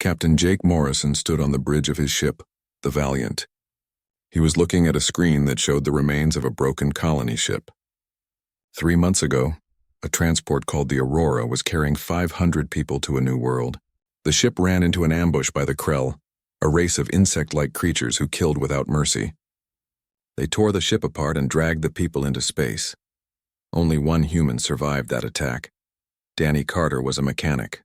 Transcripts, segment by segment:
Captain Jake Morrison stood on the bridge of his ship, the Valiant. He was looking at a screen that showed the remains of a broken colony ship. 3 months ago, a transport called the Aurora was carrying 500 people to a new world. The ship ran into an ambush by the Krell, a race of insect-like creatures who killed without mercy. They tore the ship apart and dragged the people into space. Only one human survived that attack. Danny Carter was a mechanic.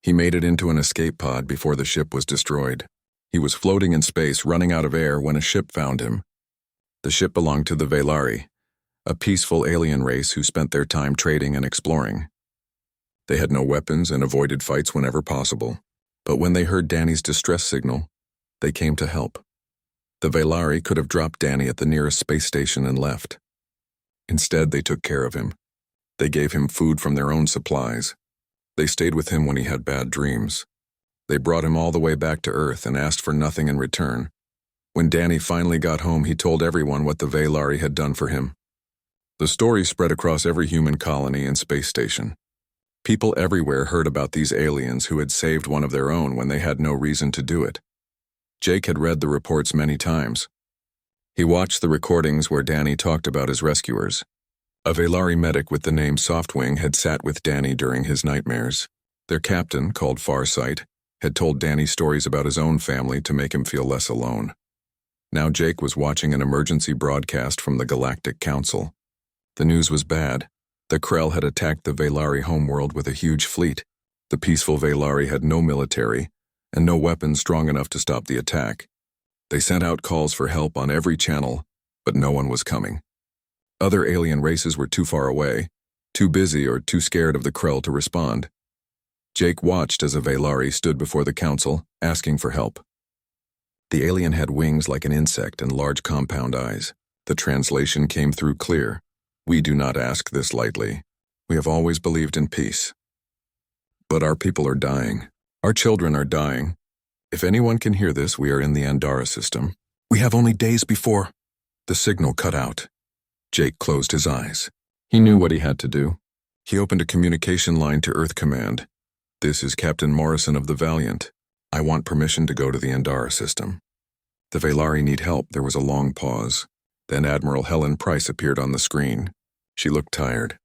He made it into an escape pod before the ship was destroyed. He was floating in space, running out of air, when a ship found him. The ship belonged to the Velari, a peaceful alien race who spent their time trading and exploring. They had no weapons and avoided fights whenever possible, but when they heard Danny's distress signal, they came to help. The Velari could have dropped Danny at the nearest space station and left. Instead, they took care of him. They gave him food from their own supplies. They stayed with him when he had bad dreams. They brought him all the way back to Earth and asked for nothing in return. When Danny finally got home, he told everyone what the Velari had done for him. The story spread across every human colony and space station. People everywhere heard about these aliens who had saved one of their own when they had no reason to do it. Jake had read the reports many times. He watched the recordings where Danny talked about his rescuers. A Velari medic with the name Softwing had sat with Danny during his nightmares. Their captain, called Farsight, had told Danny stories about his own family to make him feel less alone. Now Jake was watching an emergency broadcast from the Galactic Council. The news was bad. The Krell had attacked the Velari homeworld with a huge fleet. The peaceful Velari had no military and no weapons strong enough to stop the attack. They sent out calls for help on every channel, but no one was coming. Other alien races were too far away, too busy or too scared of the Krell to respond. Jake watched as a Velari stood before the council, asking for help. The alien had wings like an insect and large compound eyes. The translation came through clear. "We do not ask this lightly. We have always believed in peace. But our people are dying. Our children are dying. If anyone can hear this, we are in the Andara system. We have only days before." The signal cut out. Jake closed his eyes. He knew what he had to do. He opened a communication line to Earth Command. "This is Captain Morrison of the Valiant. I want permission to go to the Andara system." "The Velari need help." There was a long pause. Then Admiral Helen Price appeared on the screen. She looked tired.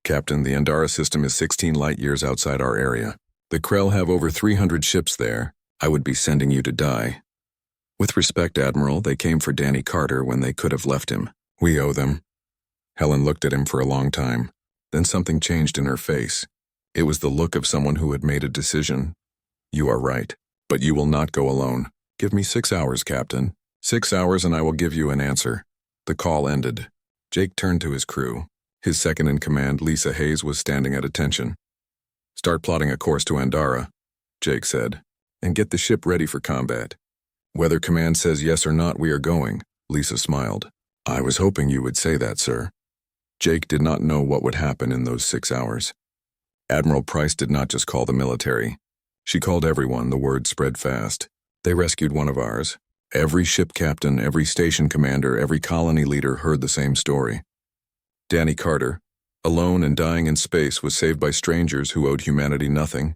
"Captain, the Andara system is 16 light years outside our area. The Krell have over 300 ships there. I would be sending you to die." "With respect, Admiral, they came for Danny Carter when they could have left him. We owe them." Helen looked at him for a long time. Then something changed in her face. It was the look of someone who had made a decision. "You are right, but you will not go alone. Give me 6 hours, Captain. 6 hours and I will give you an answer." The call ended. Jake turned to his crew. His second-in-command, Lisa Hayes, was standing at attention. "Start plotting a course to Andara," Jake said, "and get the ship ready for combat. Whether command says yes or not, we are going." Lisa smiled. "I was hoping you would say that, sir." Jake did not know what would happen in those 6 hours. Admiral Price did not just call the military. She called everyone. The word spread fast. "They rescued one of ours." Every ship captain, every station commander, every colony leader heard the same story. Danny Carter, alone and dying in space, was saved by strangers who owed humanity nothing.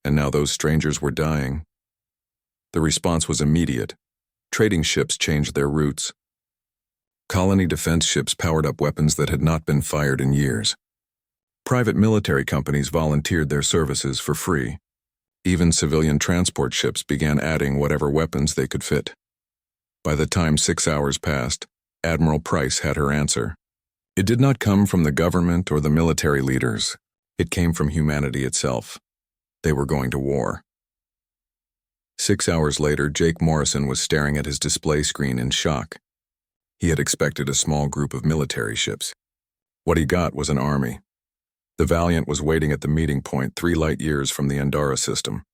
And now those strangers were dying. The response was immediate. Trading ships changed their routes. Colony defense ships powered up weapons that had not been fired in years. Private military companies volunteered their services for free. Even civilian transport ships began adding whatever weapons they could fit. By the time 6 hours passed, Admiral Price had her answer. It did not come from the government or the military leaders. It came from humanity itself. They were going to war. 6 hours later, Jake Morrison was staring at his display screen in shock. He had expected a small group of military ships. What he got was an army. The Valiant was waiting at the meeting point 3 light years from the Andara system.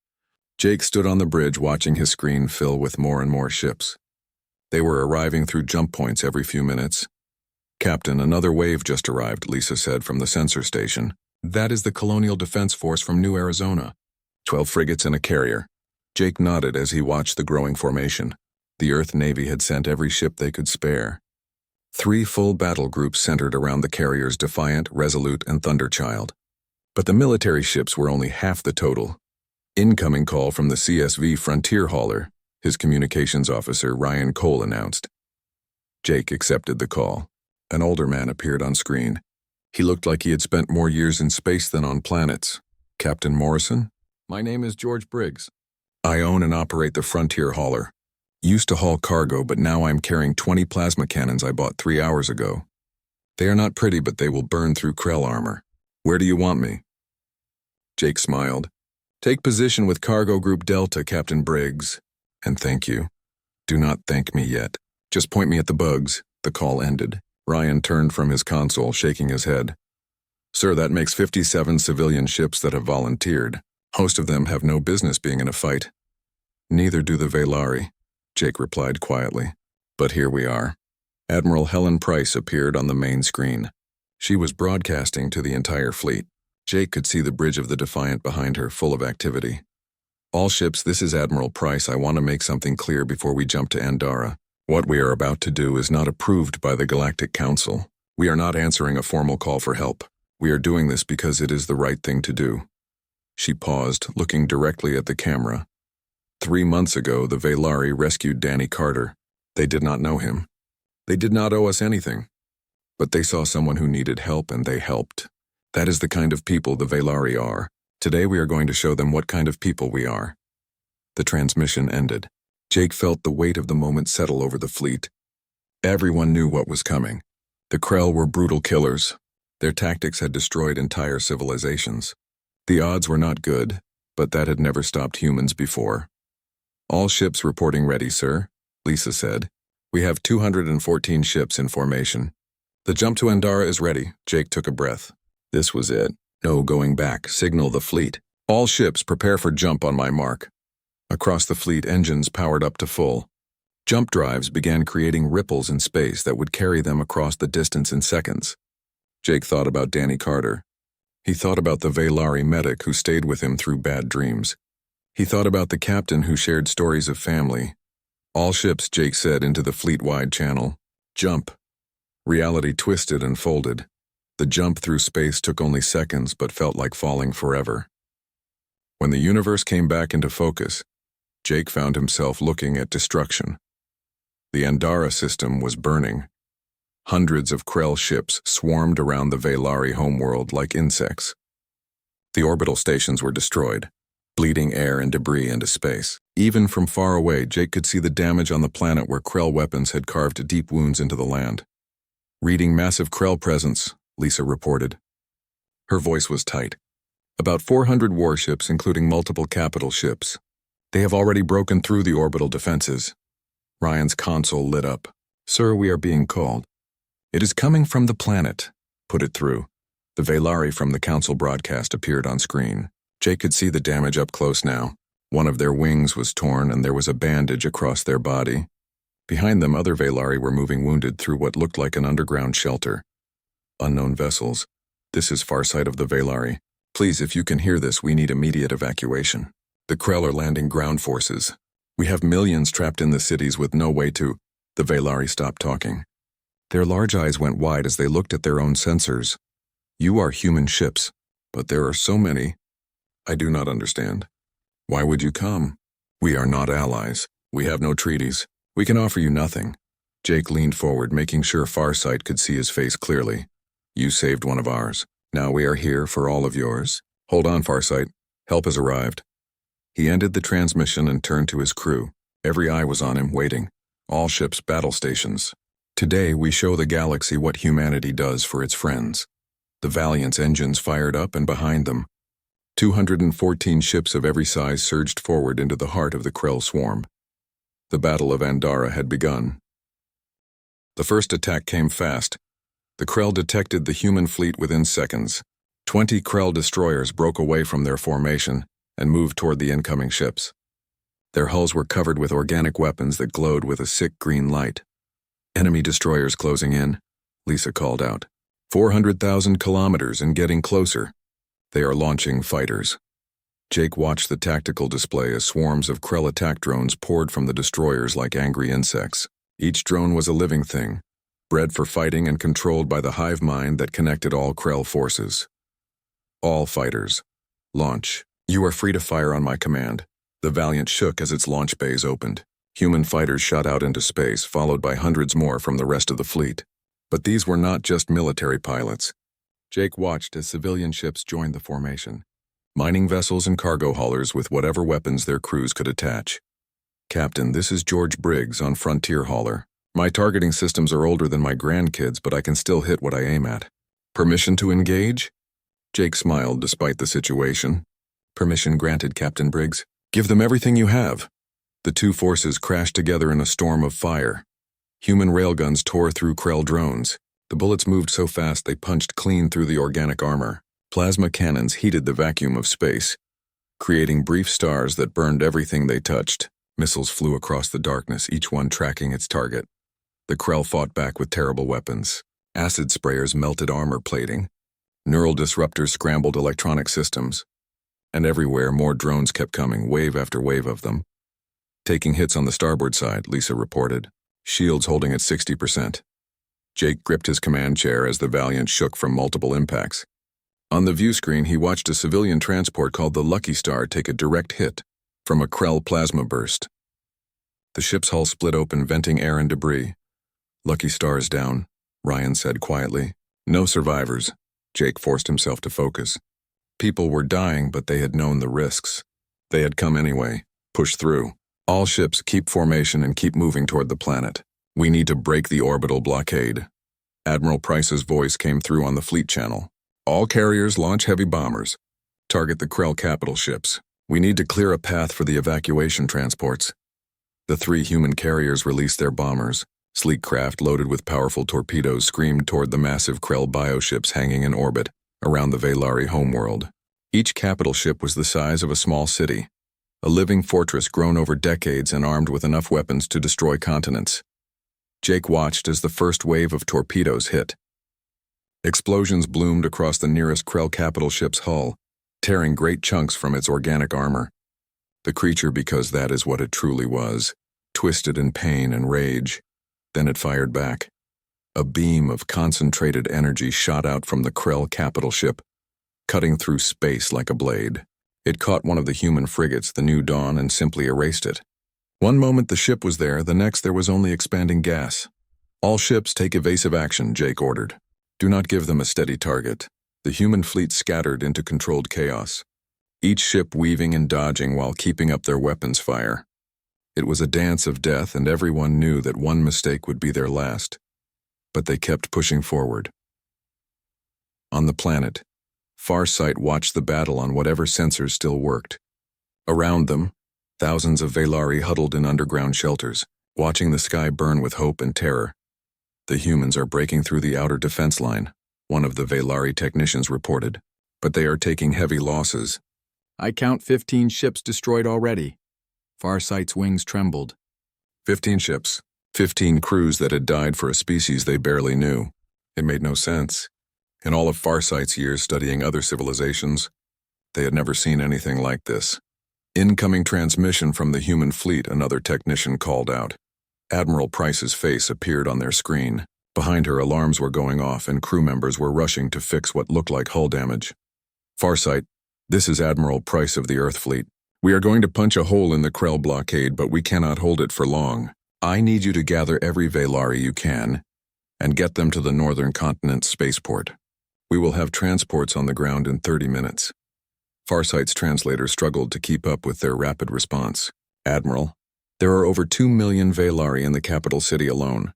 Jake stood on the bridge watching his screen fill with more and more ships. They were arriving through jump points every few minutes. "Captain, another wave just arrived," Lisa said from the sensor station. "That is the Colonial Defense Force from New Arizona. 12 frigates and a carrier." Jake nodded as he watched the growing formation. The Earth Navy had sent every ship they could spare. 3 full battle groups centered around the carriers Defiant, Resolute, and Thunderchild. But the military ships were only half the total. Incoming call from the CSV Frontier Hauler, his communications officer Ryan Cole announced. Jake accepted the call. An older man appeared on screen. He looked like he had spent more years in space than on planets. Captain Morrison? My name is George Briggs. I own and operate the Frontier Hauler. Used to haul cargo, but now I'm carrying 20 plasma cannons I bought 3 hours ago. They are not pretty, but they will burn through Krell armor. Where do you want me? Jake smiled. Take position with Cargo Group Delta, Captain Briggs. And thank you. Do not thank me yet. Just point me at the bugs. The call ended. Ryan turned from his console, shaking his head. Sir, that makes 57 civilian ships that have volunteered. Most of them have no business being in a fight. Neither do the Velari, Jake replied quietly. But here we are. Admiral Helen Price appeared on the main screen. She was broadcasting to the entire fleet. Jake could see the bridge of the Defiant behind her, full of activity. All ships, this is Admiral Price. I want to make something clear before we jump to Andara. What we are about to do is not approved by the Galactic Council. We are not answering a formal call for help. We are doing this because it is the right thing to do. She paused, looking directly at the camera. 3 months ago, the Velari rescued Danny Carter. They did not know him. They did not owe us anything. But they saw someone who needed help and they helped. That is the kind of people the Velari are. Today we are going to show them what kind of people we are. The transmission ended. Jake felt the weight of the moment settle over the fleet. Everyone knew what was coming. The Krell were brutal killers. Their tactics had destroyed entire civilizations. The odds were not good, but that had never stopped humans before. All ships reporting ready, sir, Lisa said. We have 214 ships in formation. The jump to Andara is ready. Jake took a breath. This was it. No going back. Signal the fleet. All ships prepare for jump on my mark. Across the fleet, engines powered up to full. Jump drives began creating ripples in space that would carry them across the distance in seconds. Jake thought about Danny Carter. He thought about the Velari medic who stayed with him through bad dreams. He thought about the captain who shared stories of family. All ships, Jake said into the fleet-wide channel. Jump. Reality twisted and folded. The jump through space took only seconds but felt like falling forever. When the universe came back into focus, Jake found himself looking at destruction. The Andara system was burning. Hundreds of Krell ships swarmed around the Velari homeworld like insects. The orbital stations were destroyed, bleeding air and debris into space. Even from far away, Jake could see the damage on the planet where Krell weapons had carved deep wounds into the land. Reading massive Krell presence, Lisa reported. Her voice was tight. About 400 warships, including multiple capital ships. They have already broken through the orbital defenses. Ryan's console lit up. Sir, we are being called. It is coming from the planet. Put it through. The Velari from the council broadcast appeared on screen. Jake could see the damage up close now. One of their wings was torn and there was a bandage across their body. Behind them, other Velari were moving wounded through what looked like an underground shelter. Unknown vessels. This is far side of the Velari. Please, if you can hear this, we need immediate evacuation. The Krell are landing ground forces. We have millions trapped in the cities with no way to... The Velari stopped talking. Their large eyes went wide as they looked at their own sensors. You are human ships, but there are so many. I do not understand. Why would you come? We are not allies. We have no treaties. We can offer you nothing. Jake leaned forward, making sure Farsight could see his face clearly. You saved one of ours. Now we are here for all of yours. Hold on, Farsight. Help has arrived. He ended the transmission and turned to his crew. Every eye was on him, waiting. All ships battle stations. Today we show the galaxy what humanity does for its friends. The Valiant's engines fired up and behind them. 214 ships of every size surged forward into the heart of the Krell swarm. The Battle of Andara had begun. The first attack came fast. The Krell detected the human fleet within seconds. 20 Krell destroyers broke away from their formation and moved toward the incoming ships. Their hulls were covered with organic weapons that glowed with a sick green light. Enemy destroyers closing in, Lisa called out. 400,000 kilometers and getting closer. They are launching fighters. Jake watched the tactical display as swarms of Krell attack drones poured from the destroyers like angry insects. Each drone was a living thing, bred for fighting and controlled by the hive mind that connected all Krell forces. All fighters. Launch. You are free to fire on my command. The Valiant shook as its launch bays opened. Human fighters shot out into space, followed by hundreds more from the rest of the fleet. But these were not just military pilots. Jake watched as civilian ships joined the formation. Mining vessels and cargo haulers with whatever weapons their crews could attach. Captain, this is George Briggs on Frontier Hauler. My targeting systems are older than my grandkids, but I can still hit what I aim at. Permission to engage? Jake smiled despite the situation. Permission granted, Captain Briggs. Give them everything you have. The two forces crashed together in a storm of fire. Human railguns tore through Krell drones. The bullets moved so fast they punched clean through the organic armor. Plasma cannons heated the vacuum of space, creating brief stars that burned everything they touched. Missiles flew across the darkness, each one tracking its target. The Krell fought back with terrible weapons. Acid sprayers melted armor plating. Neural disruptors scrambled electronic systems. And everywhere, more drones kept coming, wave after wave of them. Taking hits on the starboard side, Lisa reported. Shields holding at 60%. Jake gripped his command chair as the Valiant shook from multiple impacts. On the view screen, he watched a civilian transport called the Lucky Star take a direct hit from a Krell plasma burst. The ship's hull split open, venting air and debris. Lucky Star is down, Ryan said quietly. No survivors. Jake forced himself to focus. People were dying, but they had known the risks. They had come anyway. Push through. All ships, keep formation and keep moving toward the planet. We need to break the orbital blockade. Admiral Price's voice came through on the fleet channel. All carriers launch heavy bombers. Target the Krell capital ships. We need to clear a path for the evacuation transports. The 3 human carriers released their bombers. Sleek craft loaded with powerful torpedoes screamed toward the massive Krell bioships hanging in orbit around the Velari homeworld. Each capital ship was the size of a small city, a living fortress grown over decades and armed with enough weapons to destroy continents. Jake watched as the first wave of torpedoes hit. Explosions bloomed across the nearest Krell capital ship's hull, tearing great chunks from its organic armor. The creature, because that is what it truly was, twisted in pain and rage. Then it fired back. A beam of concentrated energy shot out from the Krell capital ship, cutting through space like a blade. It caught one of the human frigates, the New Dawn, and simply erased it. One moment the ship was there, the next there was only expanding gas. All ships take evasive action, Jake ordered. Do not give them a steady target. The human fleet scattered into controlled chaos, each ship weaving and dodging while keeping up their weapons fire. It was a dance of death, and everyone knew that one mistake would be their last. But they kept pushing forward. On the planet, Farsight watched the battle on whatever sensors still worked. Around them, thousands of Velari huddled in underground shelters, watching the sky burn with hope and terror. The humans are breaking through the outer defense line, one of the Velari technicians reported, but they are taking heavy losses. I count 15 ships destroyed already. Farsight's wings trembled. 15 ships. 15 crews that had died for a species they barely knew. It made no sense. In all of Farsight's years studying other civilizations, they had never seen anything like this. Incoming transmission from the human fleet, another technician called out. Admiral Price's face appeared on their screen. Behind her, alarms were going off and crew members were rushing to fix what looked like hull damage. Farsight, this is Admiral Price of the Earth Fleet. We are going to punch a hole in the Krell blockade, but we cannot hold it for long. I need you to gather every Velari you can and get them to the northern continent spaceport. We will have transports on the ground in 30 minutes. Farsight's translator struggled to keep up with their rapid response. Admiral, there are over 2 million Velari in the capital city alone.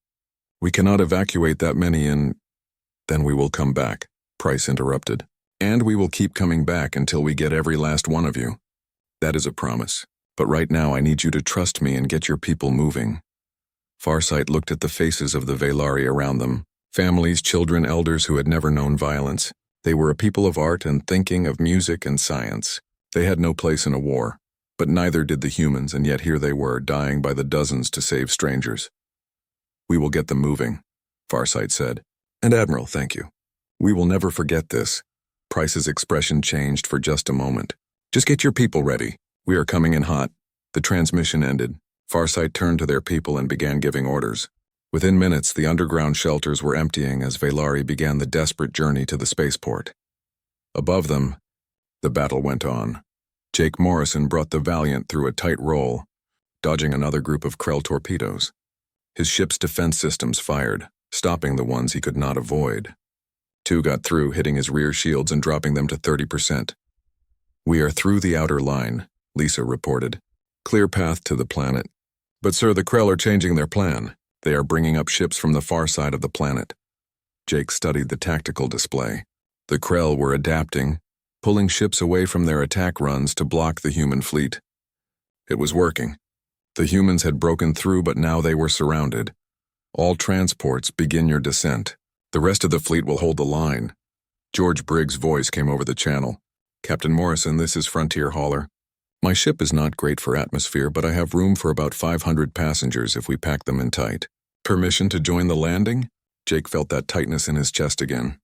We cannot evacuate that many in... Then we will come back, Price interrupted. And we will keep coming back until we get every last one of you. That is a promise. But right now I need you to trust me and get your people moving. Farsight looked at the faces of the Velari around them. Families, children, elders who had never known violence. They were a people of art and thinking, of music and science. They had no place in a war, but neither did the humans, and yet here they were, dying by the dozens to save strangers. We will get them moving, Farsight said. And Admiral, thank you. We will never forget this. Price's expression changed for just a moment. Just get your people ready. We are coming in hot. The transmission ended. Farsight turned to their people and began giving orders. Within minutes, the underground shelters were emptying as Velari began the desperate journey to the spaceport. Above them, the battle went on. Jake Morrison brought the Valiant through a tight roll, dodging another group of Krell torpedoes. His ship's defense systems fired, stopping the ones he could not avoid. 2 got through, hitting his rear shields and dropping them to 30%. "We are through the outer line," Lisa reported. "Clear path to the planet." "But sir, the Krell are changing their plan. They are bringing up ships from the far side of the planet." Jake studied the tactical display. The Krell were adapting, pulling ships away from their attack runs to block the human fleet. It was working. The humans had broken through, but now they were surrounded. "All transports, begin your descent. The rest of the fleet will hold the line." George Briggs' voice came over the channel. "Captain Morrison, this is Frontier Hauler. My ship is not great for atmosphere, but I have room for about 500 passengers if we pack them in tight." "Permission to join the landing?" Jake felt that tightness in his chest again.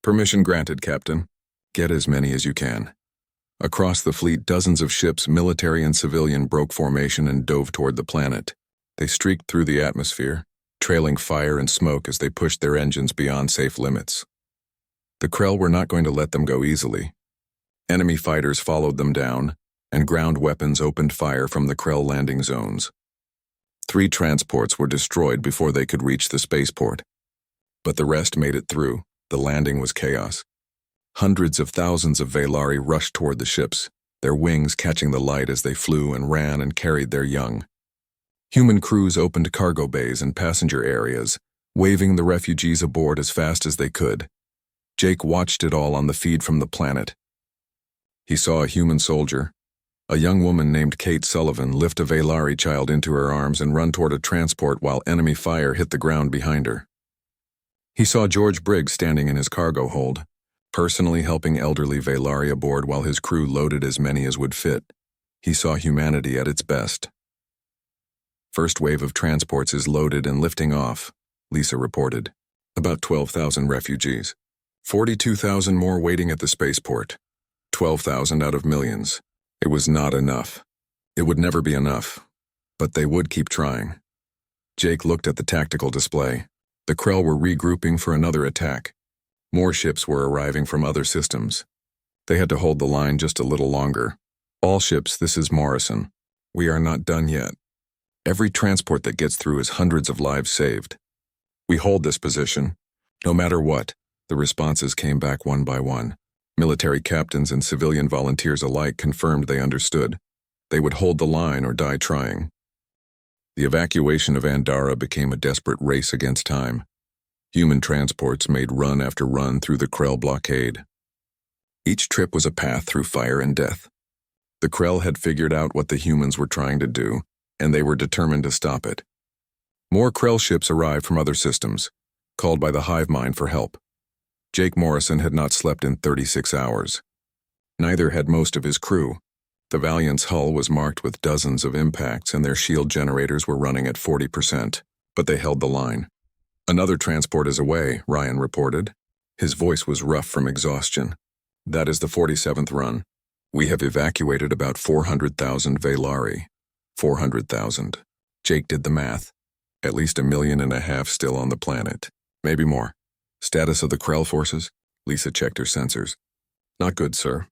"Permission granted, Captain. Get as many as you can." Across the fleet, dozens of ships, military and civilian, broke formation and dove toward the planet. They streaked through the atmosphere, trailing fire and smoke as they pushed their engines beyond safe limits. The Krell were not going to let them go easily. Enemy fighters followed them down, and ground weapons opened fire from the Krell landing zones. 3 transports were destroyed before they could reach the spaceport. But the rest made it through. The landing was chaos. Hundreds of thousands of Velari rushed toward the ships, their wings catching the light as they flew and ran and carried their young. Human crews opened cargo bays and passenger areas, waving the refugees aboard as fast as they could. Jake watched it all on the feed from the planet. He saw a human soldier, a young woman named Kate Sullivan, lift a Velari child into her arms and run toward a transport while enemy fire hit the ground behind her. He saw George Briggs standing in his cargo hold, personally helping elderly Velari aboard while his crew loaded as many as would fit. He saw humanity at its best. "First wave of transports is loaded and lifting off," Lisa reported. "About 12,000 refugees. 42,000 more waiting at the spaceport. 12,000 out of millions. It was not enough. It would never be enough. But they would keep trying." Jake looked at the tactical display. The Krell were regrouping for another attack. More ships were arriving from other systems. They had to hold the line just a little longer. "All ships, this is Morrison. We are not done yet. Every transport that gets through is hundreds of lives saved. We hold this position, no matter what." The responses came back one by one. Military captains and civilian volunteers alike confirmed they understood. They would hold the line or die trying. The evacuation of Andara became a desperate race against time. Human transports made run after run through the Krell blockade. Each trip was a path through fire and death. The Krell had figured out what the humans were trying to do, and they were determined to stop it. More Krell ships arrived from other systems, called by the hive mind for help. Jake Morrison had not slept in 36 hours. Neither had most of his crew. The Valiant's hull was marked with dozens of impacts and their shield generators were running at 40%, but they held the line. "Another transport is away," Ryan reported. His voice was rough from exhaustion. "That is the 47th run. We have evacuated about 400,000 Velari. 400,000. Jake did the math. At least 1.5 million still on the planet. Maybe more. "Status of the Krell forces?" Lisa checked her sensors. "Not good, sir.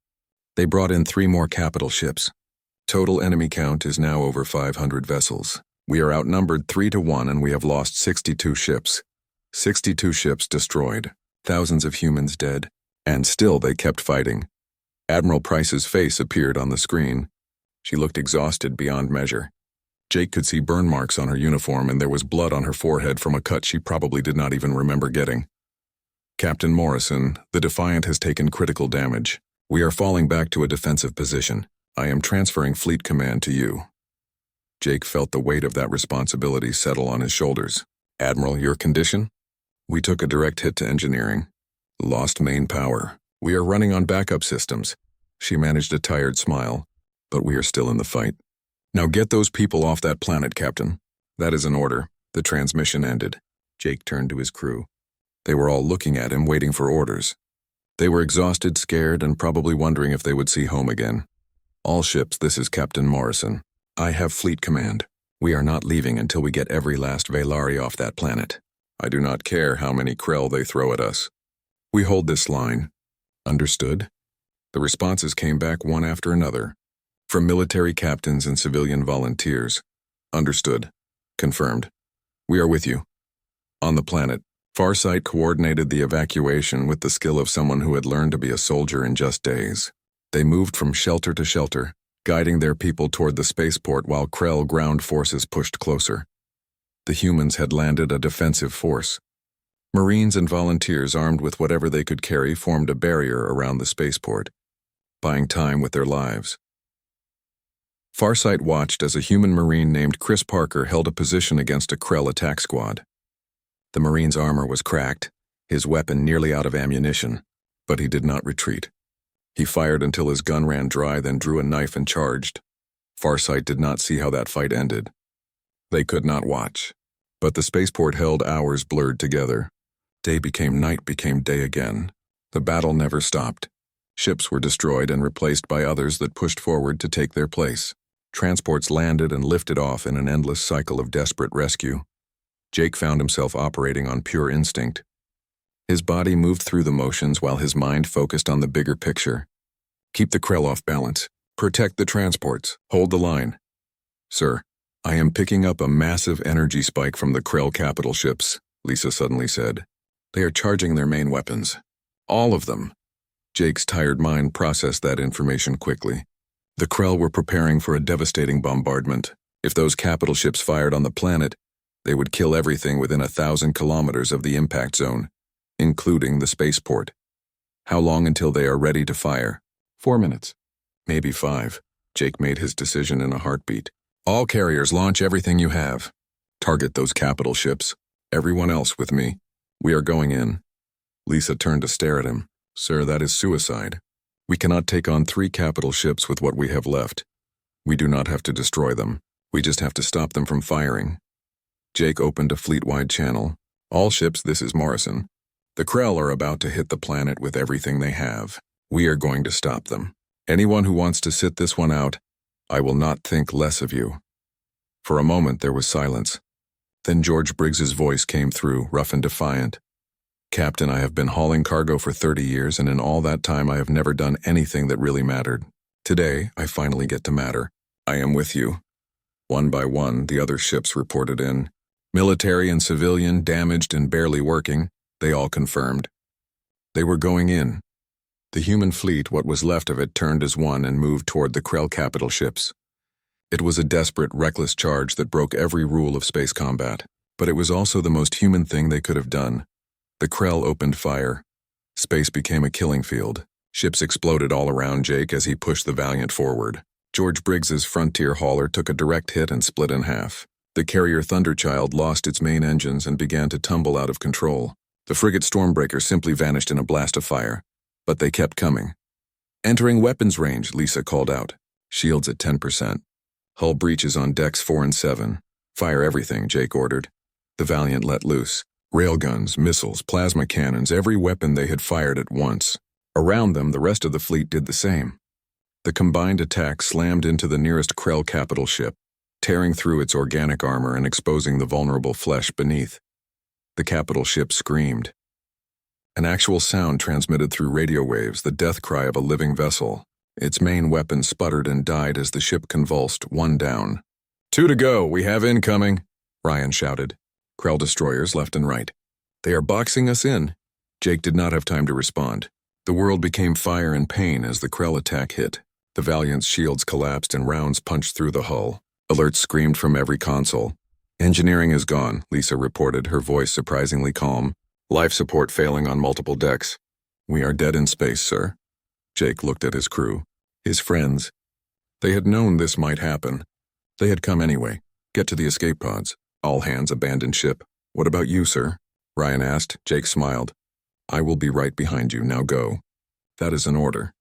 They brought in 3 more capital ships. Total enemy count is now over 500 vessels. We are outnumbered 3-1 and we have lost 62 ships. 62 ships destroyed, thousands of humans dead, and still they kept fighting." Admiral Price's face appeared on the screen. She looked exhausted beyond measure. Jake could see burn marks on her uniform and there was blood on her forehead from a cut she probably did not even remember getting. "Captain Morrison, the Defiant has taken critical damage. We are falling back to a defensive position. I am transferring fleet command to you." Jake felt the weight of that responsibility settle on his shoulders. "Admiral, your condition?" "We took a direct hit to engineering. Lost main power. We are running on backup systems." She managed a tired smile. "But we are still in the fight. Now get those people off that planet, Captain." "That is an order." The transmission ended. Jake turned to his crew. They were all looking at him, waiting for orders. They were exhausted, scared, and probably wondering if they would see home again. "All ships, this is Captain Morrison. I have fleet command. We are not leaving until we get every last Velari off that planet. I do not care how many Krell they throw at us. We hold this line." "Understood?" The responses came back one after another, From military captains and civilian volunteers. Understood. Confirmed. We are with you. On the planet, Farsight coordinated the evacuation with the skill of someone who had learned to be a soldier in just days. They moved from shelter to shelter, guiding their people toward the spaceport while Krell ground forces pushed closer. The humans had landed a defensive force. Marines and volunteers armed with whatever they could carry formed a barrier around the spaceport, buying time with their lives. Farsight watched as a human Marine named Chris Parker held a position against a Krell attack squad. The Marine's armor was cracked, his weapon nearly out of ammunition, but he did not retreat. He fired until his gun ran dry, then drew a knife and charged. Farsight did not see how that fight ended. They could not watch. But the spaceport held hours blurred together. Day became night, became day again. The battle never stopped. Ships were destroyed and replaced by others that pushed forward to take their place. Transports landed and lifted off in an endless cycle of desperate rescue. Jake found himself operating on pure instinct. His body moved through the motions while his mind focused on the bigger picture. Keep the Krell off balance. Protect the transports. Hold the line. Sir, I am picking up a massive energy spike from the Krell capital ships, Lisa suddenly said. They are charging their main weapons. All of them. Jake's tired mind processed that information quickly. The Krell were preparing for a devastating bombardment. If those capital ships fired on the planet, they would kill everything within 1,000 kilometers of the impact zone, including the spaceport. How long until they are ready to fire? 4 minutes. Maybe 5. Jake made his decision in a heartbeat. All carriers, launch everything you have. Target those capital ships. Everyone else with me. We are going in. Lisa turned to stare at him. Sir, that is suicide. We cannot take on 3 capital ships with what we have left. We do not have to destroy them. We just have to stop them from firing. Jake opened a fleet-wide channel. All ships, this is Morrison. The Krell are about to hit the planet with everything they have. We are going to stop them. Anyone who wants to sit this one out, I will not think less of you. For a moment there was silence. Then George Briggs's voice came through, rough and defiant. Captain, I have been hauling cargo for 30 years, and in all that time I have never done anything that really mattered. Today, I finally get to matter. I am with you. One by one, the other ships reported in. Military and civilian, damaged and barely working, they all confirmed. They were going in. The human fleet, what was left of it, turned as one and moved toward the Krell capital ships. It was a desperate, reckless charge that broke every rule of space combat, but it was also the most human thing they could have done. The Krell opened fire. Space became a killing field. Ships exploded all around Jake as he pushed the Valiant forward. George Briggs's frontier hauler took a direct hit and split in half. The carrier Thunderchild lost its main engines and began to tumble out of control. The frigate Stormbreaker simply vanished in a blast of fire, but they kept coming. Entering weapons range, Lisa called out. Shields at 10%. Hull breaches on decks 4 and 7. Fire everything, Jake ordered. The Valiant let loose. Railguns, missiles, plasma cannons, every weapon they had fired at once. Around them, the rest of the fleet did the same. The combined attack slammed into the nearest Krell capital ship, tearing through its organic armor and exposing the vulnerable flesh beneath. The capital ship screamed. An actual sound transmitted through radio waves, the death cry of a living vessel. Its main weapon sputtered and died as the ship convulsed, one down. 2 to go, we have incoming, Ryan shouted. Krell destroyers left and right. They are boxing us in. Jake did not have time to respond. The world became fire and pain as the Krell attack hit. The Valiant's shields collapsed and rounds punched through the hull. Alerts screamed from every console. Engineering is gone, Lisa reported, her voice surprisingly calm. Life support failing on multiple decks. We are dead in space, sir. Jake looked at his crew. His friends. They had known this might happen. They had come anyway. Get to the escape pods. All hands abandoned ship. What about you, sir? Ryan asked. Jake smiled. I will be right behind you. Now go. That is an order.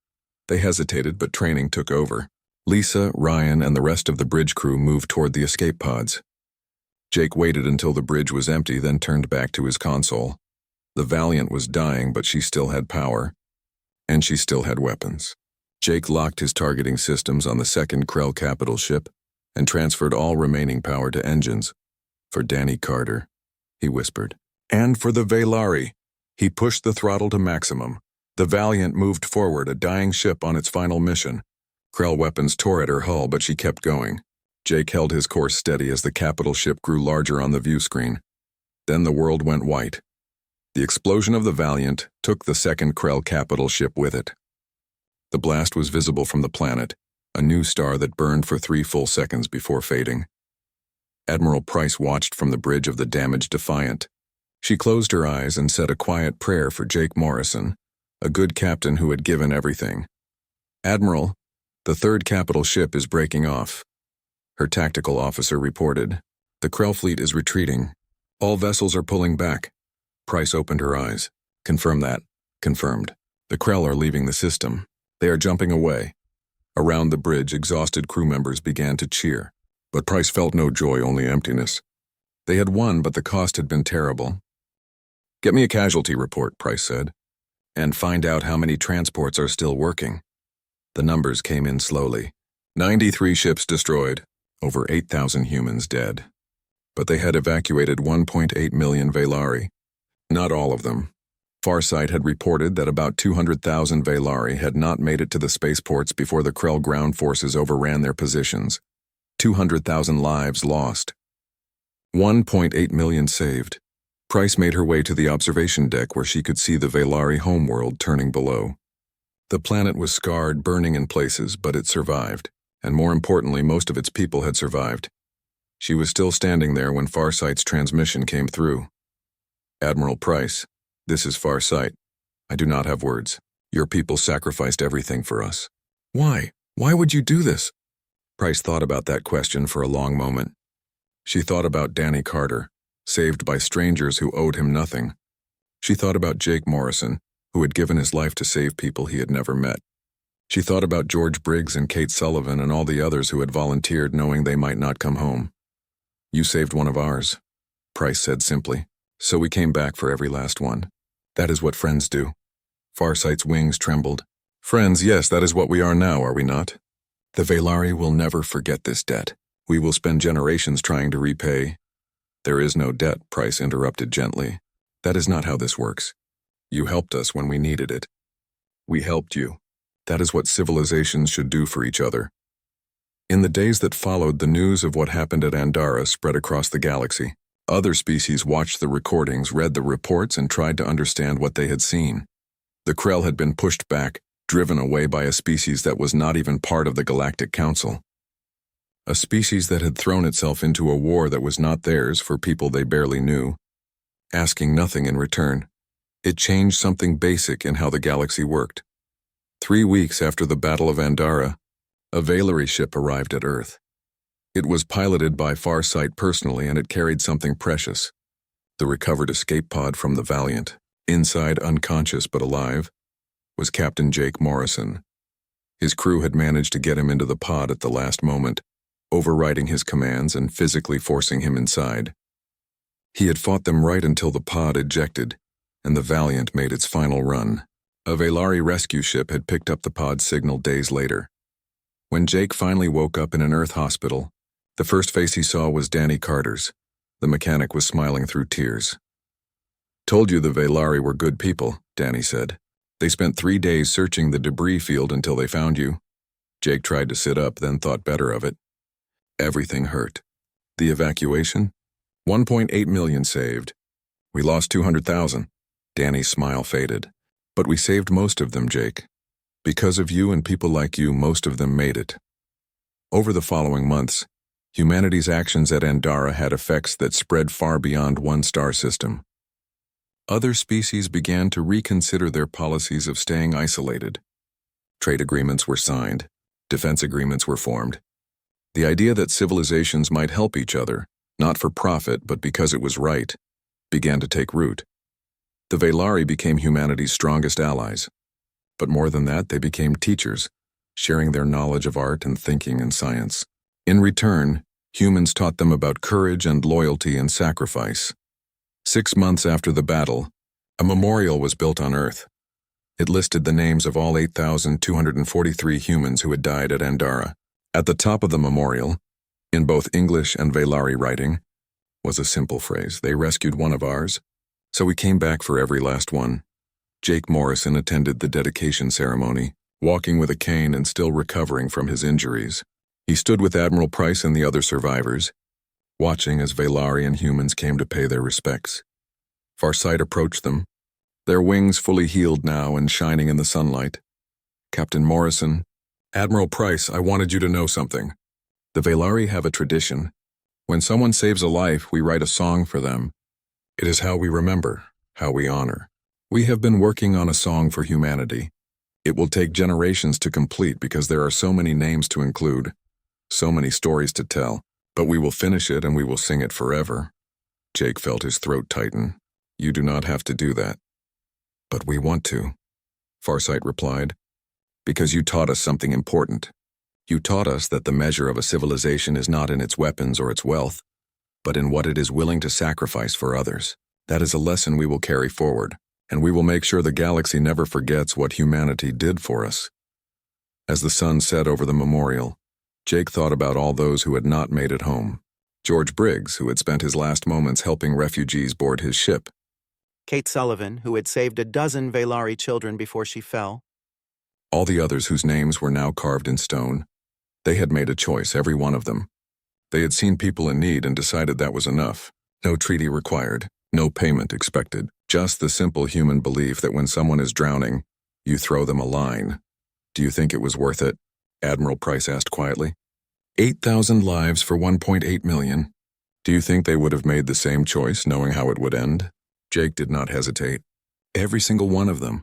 They hesitated, but training took over. Lisa, Ryan, and the rest of the bridge crew moved toward the escape pods. Jake waited until the bridge was empty, then turned back to his console. The Valiant was dying, but she still had power. And she still had weapons. Jake locked his targeting systems on the second Krell capital ship and transferred all remaining power to engines. For Danny Carter, he whispered. And for the Velari. He pushed the throttle to maximum. The Valiant moved forward, a dying ship on its final mission. Krell weapons tore at her hull, but she kept going. Jake held his course steady as the capital ship grew larger on the view screen. Then the world went white. The explosion of the Valiant took the second Krell capital ship with it. The blast was visible from the planet, a new star that burned for 3 full seconds before fading. Admiral Price watched from the bridge of the damaged Defiant. She closed her eyes and said a quiet prayer for Jake Morrison, a good captain who had given everything. "Admiral, the third capital ship is breaking off." Her tactical officer reported. "The Krell fleet is retreating. All vessels are pulling back." Price opened her eyes. "Confirm that." "Confirmed. The Krell are leaving the system. They are jumping away." Around the bridge, exhausted crew members began to cheer. But Price felt no joy, only emptiness. They had won, but the cost had been terrible. "Get me a casualty report," Price said, "and find out how many transports are still working." The numbers came in slowly. 93 ships destroyed, over 8,000 humans dead. But they had evacuated 1.8 million Velari. Not all of them. Farsight had reported that about 200,000 Velari had not made it to the spaceports before the Krell ground forces overran their positions. 200,000 lives lost. 1.8 million saved. Price made her way to the observation deck where she could see the Velari homeworld turning below. The planet was scarred, burning in places, but it survived, and more importantly, most of its people had survived. She was still standing there when Farsight's transmission came through. "Admiral Price, this is Farsight. I do not have words. Your people sacrificed everything for us." "Why? Why would you do this?" Price thought about that question for a long moment. She thought about Danny Carter, saved by strangers who owed him nothing. She thought about Jake Morrison, who had given his life to save people he had never met. She thought about George Briggs and Kate Sullivan and all the others who had volunteered knowing they might not come home. "You saved one of ours," Price said simply. "So we came back for every last one. That is what friends do." Farsight's wings trembled. "Friends, yes, that is what we are now, are we not? The Velari will never forget this debt. We will spend generations trying to repay." "There is no debt," Price interrupted gently. "That is not how this works. You helped us when we needed it. We helped you. That is what civilizations should do for each other." In the days that followed, the news of what happened at Andara spread across the galaxy. Other species watched the recordings, read the reports, and tried to understand what they had seen. The Krell had been pushed back, driven away by a species that was not even part of the Galactic Council. A species that had thrown itself into a war that was not theirs for people they barely knew, asking nothing in return. It changed something basic in how the galaxy worked. 3 weeks after the Battle of Andara, a Velari ship arrived at Earth. It was piloted by Farsight personally, and it carried something precious. The recovered escape pod from the Valiant. Inside, unconscious but alive, was Captain Jake Morrison. His crew had managed to get him into the pod at the last moment, overriding his commands and physically forcing him inside. He had fought them right until the pod ejected, and the Valiant made its final run. A Velari rescue ship had picked up the pod's signal days later. When Jake finally woke up in an Earth hospital, the first face he saw was Danny Carter's. The mechanic was smiling through tears. "Told you the Velari were good people," Danny said. "They spent 3 days searching the debris field until they found you." Jake tried to sit up, then thought better of it. Everything hurt. The evacuation? 1.8 million saved. We lost 200,000. Danny's smile faded. "But we saved most of them, Jake. Because of you and people like you, most of them made it." Over the following months, humanity's actions at Andara had effects that spread far beyond one star system. Other species began to reconsider their policies of staying isolated. Trade agreements were signed. Defense agreements were formed. The idea that civilizations might help each other, not for profit but because it was right, began to take root. The Velari became humanity's strongest allies. But more than that, they became teachers, sharing their knowledge of art and thinking and science. In return, humans taught them about courage and loyalty and sacrifice. 6 months after the battle, a memorial was built on Earth. It listed the names of all 8,243 humans who had died at Andara. At the top of the memorial, in both English and Velari writing, was a simple phrase: "They rescued one of ours, so we came back for every last one." Jake Morrison attended the dedication ceremony. walking with a cane and still recovering from his injuries. He stood with Admiral Price and the other survivors, watching as Valarian humans came to pay their respects. Farsight approached them, their wings fully healed now and shining in the sunlight. "Captain Morrison, Admiral Price, I wanted you to know something. The Valari have a tradition. When someone saves a life, we write a song for them. It is how we remember, how we honor. We have been working on a song for humanity. It will take generations to complete because there are so many names to include, so many stories to tell, but we will finish it and we will sing it forever." Jake felt his throat tighten. "You do not have to do that." "But we want to," Farsight replied, "because you taught us something important. You taught us that the measure of a civilization is not in its weapons or its wealth, but in what it is willing to sacrifice for others. That is a lesson we will carry forward, and we will make sure the galaxy never forgets what humanity did for us." As the sun set over the memorial, Jake thought about all those who had not made it home. George Briggs, who had spent his last moments helping refugees board his ship. Kate Sullivan, who had saved a dozen Valari children before she fell. All the others whose names were now carved in stone. They had made a choice, every one of them. They had seen people in need and decided that was enough. No treaty required, no payment expected. Just the simple human belief that when someone is drowning, you throw them a line. "Do you think it was worth it?" Admiral Price asked quietly. 8,000 lives for 1.8 million. Do you think they would have made the same choice knowing how it would end? Jake did not hesitate. Every single one of them.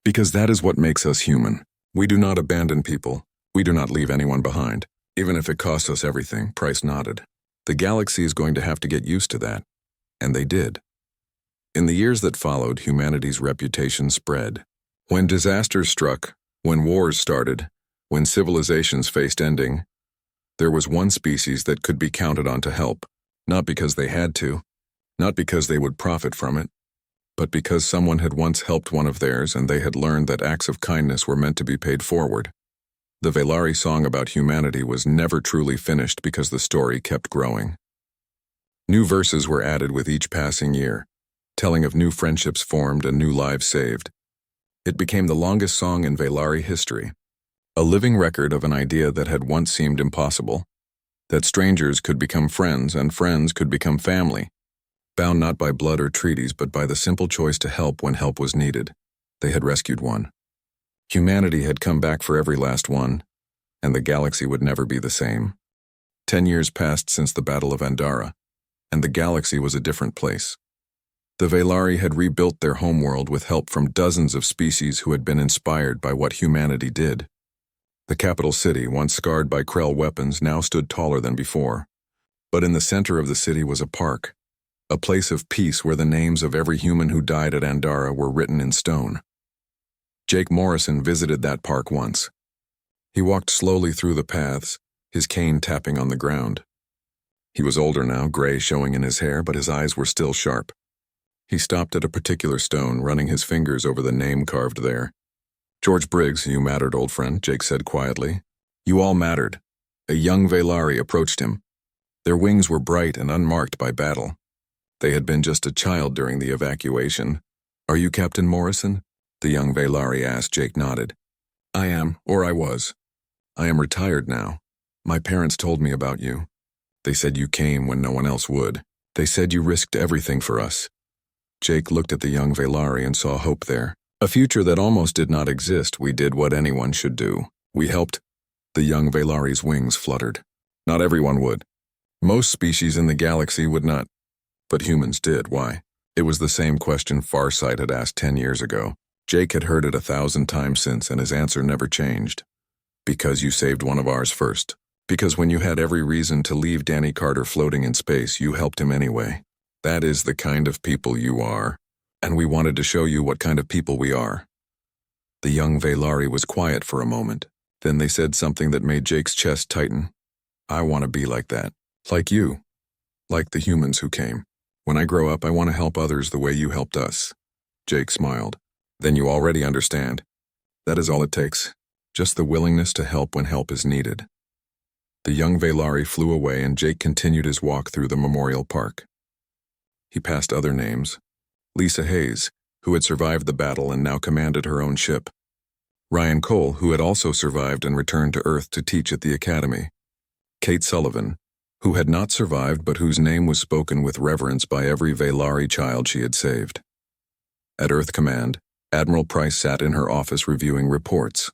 Because that is what makes us human. We do not abandon people. We do not leave anyone behind. Even if it costs us everything, Price nodded. The galaxy is going to have to get used to that. And they did. In the years that followed, humanity's reputation spread. When disasters struck, when wars started, when civilizations faced ending, there was one species that could be counted on to help, not because they had to, not because they would profit from it, but because someone had once helped one of theirs and they had learned that acts of kindness were meant to be paid forward. The Valari song about humanity was never truly finished because the story kept growing. New verses were added with each passing year, telling of new friendships formed and new lives saved. It became the longest song in Valari history, a living record of an idea that had once seemed impossible, that strangers could become friends and friends could become family, bound not by blood or treaties but by the simple choice to help when help was needed. They had rescued one. Humanity had come back for every last one, and the galaxy would never be the same. 10 years passed since the Battle of Andara, and the galaxy was a different place. The Valari had rebuilt their homeworld with help from dozens of species who had been inspired by what humanity did. The capital city, once scarred by Krell weapons, now stood taller than before. But in the center of the city was a park, a place of peace where the names of every human who died at Andara were written in stone. Jake Morrison visited that park once. He walked slowly through the paths, his cane tapping on the ground. He was older now, gray showing in his hair, but his eyes were still sharp. He stopped at a particular stone, running his fingers over the name carved there. "George Briggs, you mattered, old friend," Jake said quietly. "You all mattered." A young Valari approached him. Their wings were bright and unmarked by battle. They had been just a child during the evacuation. "Are you Captain Morrison?" the young Valari asked. Jake nodded. "I am, or I was. I am retired now. My parents told me about you. They said you came when no one else would. They said you risked everything for us." Jake looked at the young Valari and saw hope there. A future that almost did not exist. "We did what anyone should do. We helped." The young Valari's wings fluttered. "Not everyone would. Most species in the galaxy would not. But humans did. Why?" It was the same question Farsight had asked 10 years ago. Jake had heard it 1,000 times since, and his answer never changed. "Because you saved one of ours first. Because when you had every reason to leave Danny Carter floating in space, you helped him anyway. That is the kind of people you are. And we wanted to show you what kind of people we are." The young Valari was quiet for a moment. Then they said something that made Jake's chest tighten. "I want to be like that. Like you. Like the humans who came. When I grow up, I want to help others the way you helped us." Jake smiled. "Then you already understand. That is all it takes. Just the willingness to help when help is needed." The young Valari flew away and Jake continued his walk through the memorial park. He passed other names. Lisa Hayes, who had survived the battle and now commanded her own ship. Ryan Cole, who had also survived and returned to Earth to teach at the Academy. Kate Sullivan, who had not survived but whose name was spoken with reverence by every Velari child she had saved. At Earth Command, Admiral Price sat in her office reviewing reports.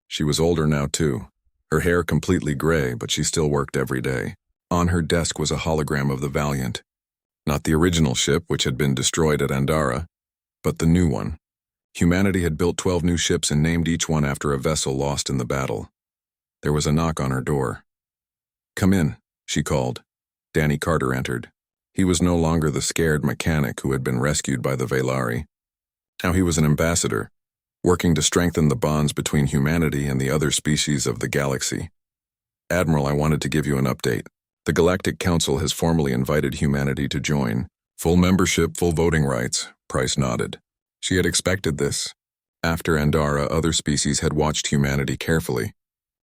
She was older now too, her hair completely gray, but she still worked every day. On her desk was a hologram of the Valiant. Not the original ship, which had been destroyed at Andara, but the new one. Humanity had built 12 new ships and named each one after a vessel lost in the battle. There was a knock on her door. "Come in," she called. Danny Carter entered. He was no longer the scared mechanic who had been rescued by the Velari. Now he was an ambassador, working to strengthen the bonds between humanity and the other species of the galaxy. "Admiral, I wanted to give you an update. The Galactic Council has formally invited humanity to join. Full membership, full voting rights," Price nodded. She had expected this. After Andara, other species had watched humanity carefully.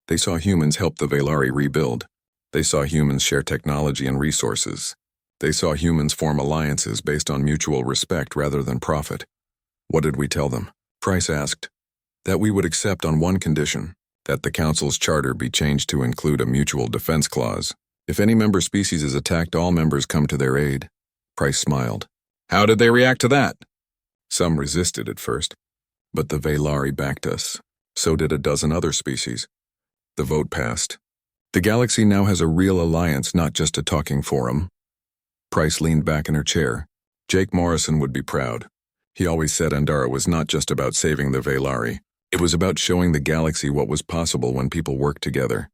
They saw humans help the Velari rebuild. They saw humans share technology and resources. They saw humans form alliances based on mutual respect rather than profit. "What did we tell them?" Price asked. "That we would accept on one condition, that the Council's charter be changed to include a mutual defense clause. If any member species is attacked, all members come to their aid." Price smiled. "How did they react to that?" "Some resisted at first, but the Velari backed us. So did a dozen other species. The vote passed. The galaxy now has a real alliance, not just a talking forum." Price leaned back in her chair. Jake Morrison would be proud. He always said Andara was not just about saving the Velari. It was about showing the galaxy what was possible when people worked together.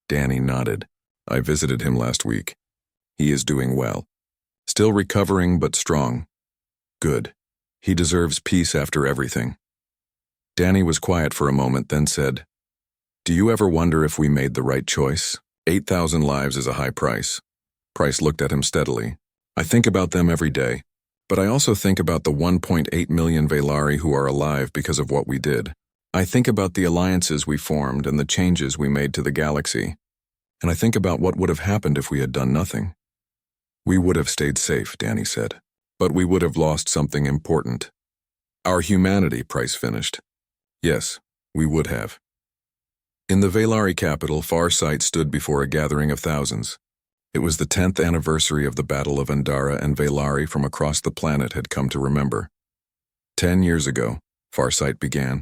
Danny nodded. "I visited him last week. He is doing well. Still recovering, but strong. Good. He deserves peace after everything." Danny was quiet for a moment, then said, "Do you ever wonder if we made the right choice? 8,000 lives is a high price." Price looked at him steadily. "I think about them every day, but I also think about the 1.8 million Velari who are alive because of what we did. I think about the alliances we formed and the changes we made to the galaxy. And I think about what would have happened if we had done nothing." "We would have stayed safe," Danny said, "but we would have lost something important. Our humanity," Price finished. "Yes, we would have." In the Velari capital, Farsight stood before a gathering of thousands. It was the 10th anniversary of the Battle of Andara, and Velari from across the planet had come to remember. 10 years ago, Farsight began,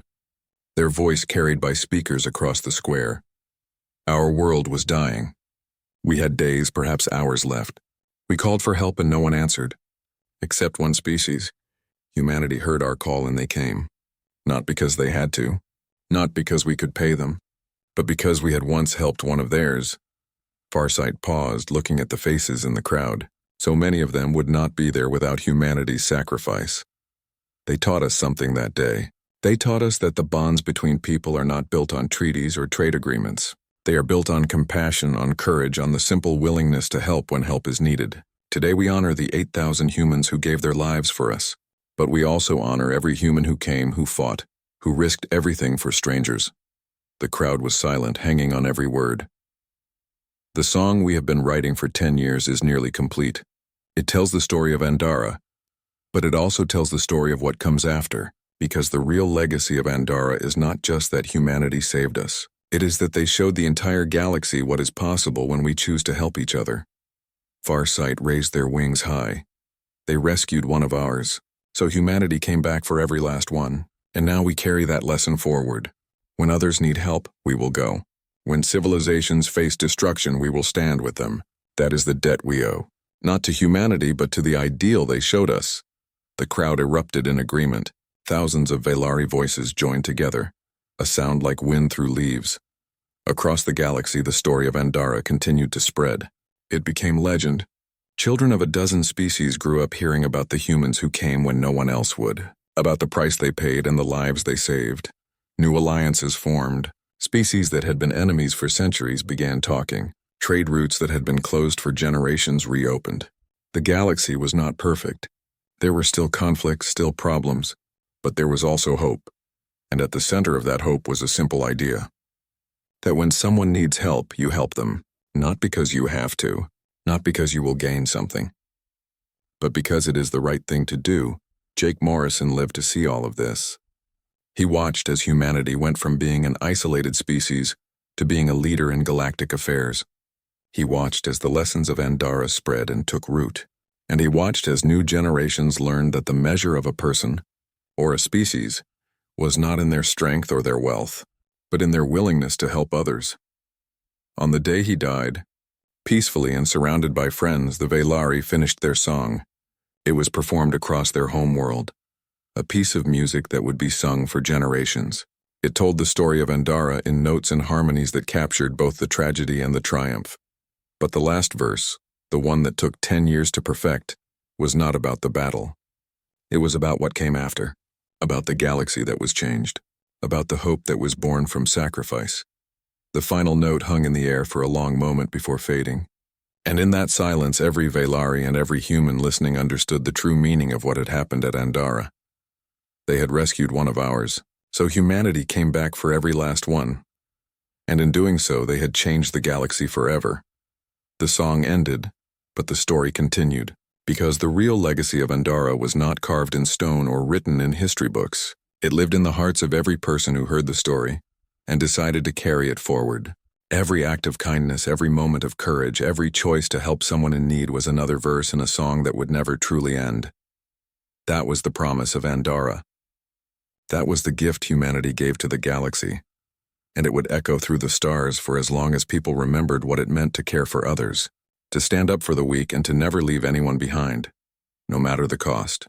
their voice carried by speakers across the square. Our world was dying. We had days, perhaps hours left. We called for help and no one answered. Except one species. Humanity heard our call and they came. Not because they had to. Not because we could pay them. But because we had once helped one of theirs. Farsight paused, looking at the faces in the crowd. So many of them would not be there without humanity's sacrifice. They taught us something that day. They taught us that the bonds between people are not built on treaties or trade agreements. They are built on compassion, on courage, on the simple willingness to help when help is needed. Today we honor the 8,000 humans who gave their lives for us. But we also honor every human who came, who fought, who risked everything for strangers. The crowd was silent, hanging on every word. The song we have been writing for 10 years is nearly complete. It tells the story of Andara, but it also tells the story of what comes after, because the real legacy of Andara is not just that humanity saved us. It is that they showed the entire galaxy what is possible when we choose to help each other. Farsight raised their wings high. They rescued one of ours, so humanity came back for every last one, and now we carry that lesson forward. When others need help, we will go. When civilizations face destruction, we will stand with them. That is the debt we owe, not to humanity, but to the ideal they showed us. The crowd erupted in agreement. Thousands of Velari voices joined together, a sound like wind through leaves. Across the galaxy, the story of Andara continued to spread. It became legend. Children of a dozen species grew up hearing about the humans who came when no one else would, about the price they paid and the lives they saved. New alliances formed. Species that had been enemies for centuries began talking. Trade routes that had been closed for generations reopened. The galaxy was not perfect. There were still conflicts, still problems, but there was also hope. And at the center of that hope was a simple idea. That when someone needs help, you help them, not because you have to, not because you will gain something, but because it is the right thing to do. Jake Morrison lived to see all of this. He watched as humanity went from being an isolated species to being a leader in galactic affairs. He watched as the lessons of Andara spread and took root, and he watched as new generations learned that the measure of a person, or a species, was not in their strength or their wealth, but in their willingness to help others. On the day he died, peacefully and surrounded by friends, the Velari finished their song. It was performed across their home world, a piece of music that would be sung for generations. It told the story of Andara in notes and harmonies that captured both the tragedy and the triumph. But the last verse, the one that took 10 years to perfect, was not about the battle. It was about what came after, about the galaxy that was changed, about the hope that was born from sacrifice. The final note hung in the air for a long moment before fading. And in that silence, every Velari and every human listening understood the true meaning of what had happened at Andara. They had rescued one of ours, so humanity came back for every last one. And in doing so, they had changed the galaxy forever. The song ended, but the story continued, because the real legacy of Andara was not carved in stone or written in history books. It lived in the hearts of every person who heard the story and decided to carry it forward. Every act of kindness, every moment of courage, every choice to help someone in need was another verse in a song that would never truly end. That was the promise of Andara. That was the gift humanity gave to the galaxy, and it would echo through the stars for as long as people remembered what it meant to care for others, to stand up for the weak and to never leave anyone behind, no matter the cost.